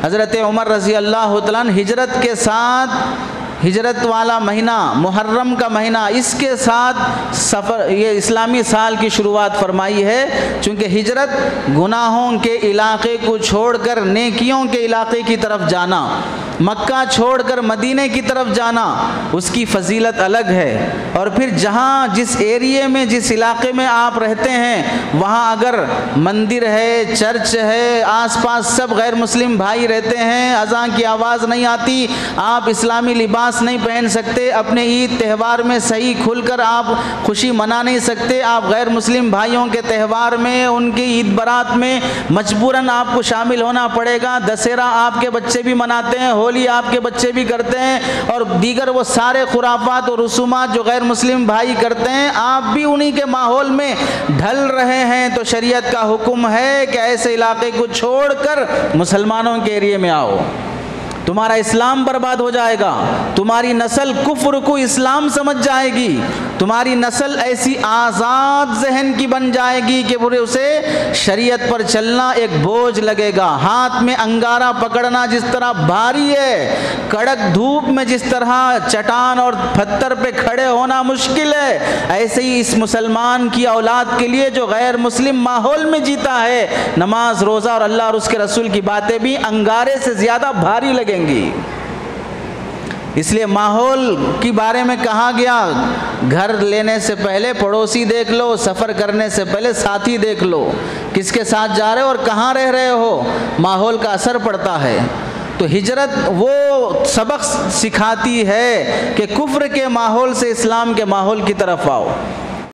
حضرت عمر رضی اللہ تعالیٰ عنہ ہجرت کے ساتھ، ہجرت والا مہینہ محرم کا مہینہ، اس کے ساتھ سفر یہ اسلامی سال کی شروعات فرمائی ہے، چونکہ ہجرت گناہوں کے علاقے کو چھوڑ کر نیکیوں کے علاقے کی طرف جانا، مکہ چھوڑ کر مدینے کی طرف جانا، اس کی فضیلت الگ ہے۔ اور پھر جہاں جس ایریے میں جس علاقے میں آپ رہتے ہیں وہاں اگر مندر ہے، چرچ ہے، آس پاس سب غیر مسلم بھائی رہتے ہیں، اذان کی آواز نہیں آتی، آپ اسلامی لباس نہیں پہن سکتے، اپنے عید تہوار میں صحیح کھل کر آپ خوشی منا نہیں سکتے، آپ غیر مسلم بھائیوں کے تہوار میں، ان کی عید برات میں مجبوراً آپ کو شامل ہونا پڑے گا۔ دسہرہ آپ کے بچے بھی مناتے ہیں، ہولی آپ کے بچے بھی کرتے ہیں، اور دیگر وہ سارے خرافات اور رسومات جو غیر مسلم بھائی کرتے ہیں، آپ بھی انہی کے ماحول میں ڈھل رہے ہیں، تو شریعت کا حکم ہے کہ ایسے علاقے کو چھوڑ کر مسلمانوں کے ایریے میں آؤ، تمہارا اسلام برباد ہو جائے گا، تمہاری نسل کفر کو اسلام سمجھ جائے گی، تمہاری نسل ایسی آزاد ذہن کی بن جائے گی کہ پورے اسے شریعت پر چلنا ایک بوجھ لگے گا۔ ہاتھ میں انگارہ پکڑنا جس طرح بھاری ہے، کڑک دھوپ میں جس طرح چٹان اور پتھر پہ کھڑے ہونا مشکل ہے، ایسے ہی اس مسلمان کی اولاد کے لیے جو غیر مسلم ماحول میں جیتا ہے، نماز، روزہ اور اللہ اور اس کے رسول کی باتیں بھی انگارے سے زیادہ بھاری لگیں گی۔ اس لیے ماحول کی بارے میں کہا گیا، گھر لینے سے پہلے پڑوسی دیکھ لو، سفر کرنے سے پہلے ساتھی دیکھ لو، کس کے ساتھ جا رہے ہو اور کہاں رہ رہے ہو، ماحول کا اثر پڑتا ہے۔ تو ہجرت وہ سبق سکھاتی ہے کہ کفر کے ماحول سے اسلام کے ماحول کی طرف آؤ۔